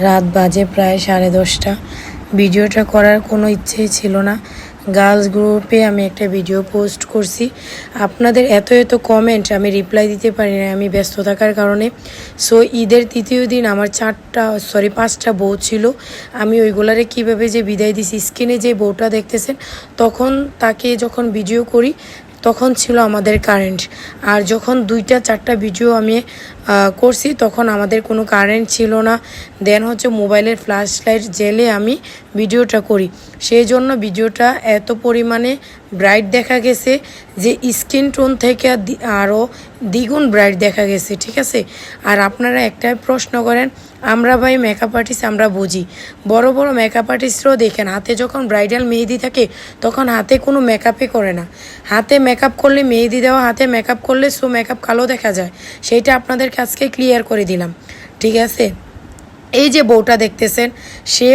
রাত বাজে প্রায় 10:30। ভিডিওটা করার কোনো ইচ্ছেই ছিল না। গার্লস গ্রুপে আমি একটা ভিডিও পোস্ট করছি, আপনাদের এত কমেন্ট আমি রিপ্লাই দিতে পারি না আমি ব্যস্ত থাকার কারণে। সো ঈদের তৃতীয় দিন আমার 5টা বউ ছিল, আমি ওইগুলারে কীভাবে যে বিদায় দিছি, স্ক্রিনে যে বউটা দেখতেছেন তখন তাকে যখন ভিডিও করি তখন ছিল আমাদের কারেন্ট, আর যখন 2টা-4টা ভিডিও আমি করছি তখন আমাদের কোনো কারেন্ট ছিল না। দেন মোবাইলের ফ্ল্যাশ লাইট জেলে আমি ভিডিওটা করি, সেই জন্য ভিডিওটা এত পরিমাণে ব্রাইট দেখা গেছে যে স্কিন টোন থেকে আরও দ্বিগুণ ব্রাইট দেখা গেছে, ঠিক আছে। আর আপনারা একটাই প্রশ্ন করেন, আমরা ভাই মেকআপ আর্টিস্ট আমরা বুঝি, বড় বড় মেকআপ আর্টিস্টরাও দেখেন হাতে যখন ব্রাইডাল মেহেদি থাকে তখন হাতে কোনো মেকআপই করে না। হাতে মেকআপ করলে মেহেদি দেওয়া, হাতে মেকআপ করলে সো মেকআপ কালো দেখা যায়, সেইটা আপনাদের কাছকে ক্লিয়ার করে দিলাম, ঠিক আছে। এই যে বউটা দেখতেছেন সে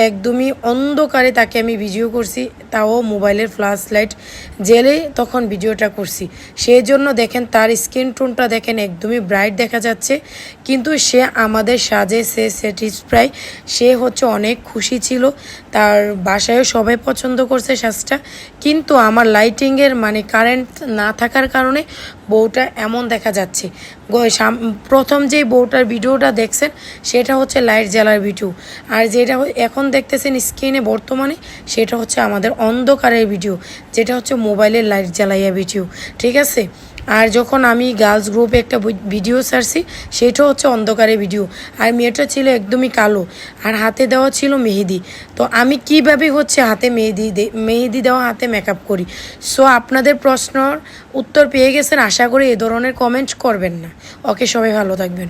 একদমই অন্ধকারে, তাকে আমি ভিডিও করছি, তাও মোবাইলের ফ্ল্যাশ লাইট জেলে তখন ভিডিওটা করছি, সেই জন্য দেখেন তার স্কিন টোনটা দেখেন একদমই ব্রাইট দেখা যাচ্ছে। কিন্তু সে আমাদের সাজে সে স্যাটিসফাই, সে অনেক খুশি ছিল, তার বাসায়ও সবাই পছন্দ করছে সাজটা। কিন্তু আমার লাইটিংয়ের কারেন্ট না থাকার কারণে বউটা এমন দেখা যাচ্ছে। প্রথম যে বউটার ভিডিওটা দেখছেন সেটা লাইট জ্বালার ভিডিও, আর যেটা এখন দেখতেছেন স্ক্রিনে বর্তমানে সেটা আমাদের অন্ধকারের ভিডিও, যেটা মোবাইলের লাইট জ্বালাইয়া ভিডিও, ঠিক আছে। আর যখন আমি গার্লস গ্রুপে একটা ভিডিও ছাড়ছি সেটা অন্ধকারের ভিডিও, আর মেয়েটা ছিল একদমই কালো, আর হাতে দেওয়া ছিল মেহেদি। তো আমি কীভাবে হাতে মেহেদি দেওয়া হাতে মেকআপ করি। সো আপনাদের প্রশ্নর উত্তর পেয়ে গেছেন, আশা করি এ ধরনের কমেন্ট করবেন না। ওকে, সবাই ভালো থাকবেন।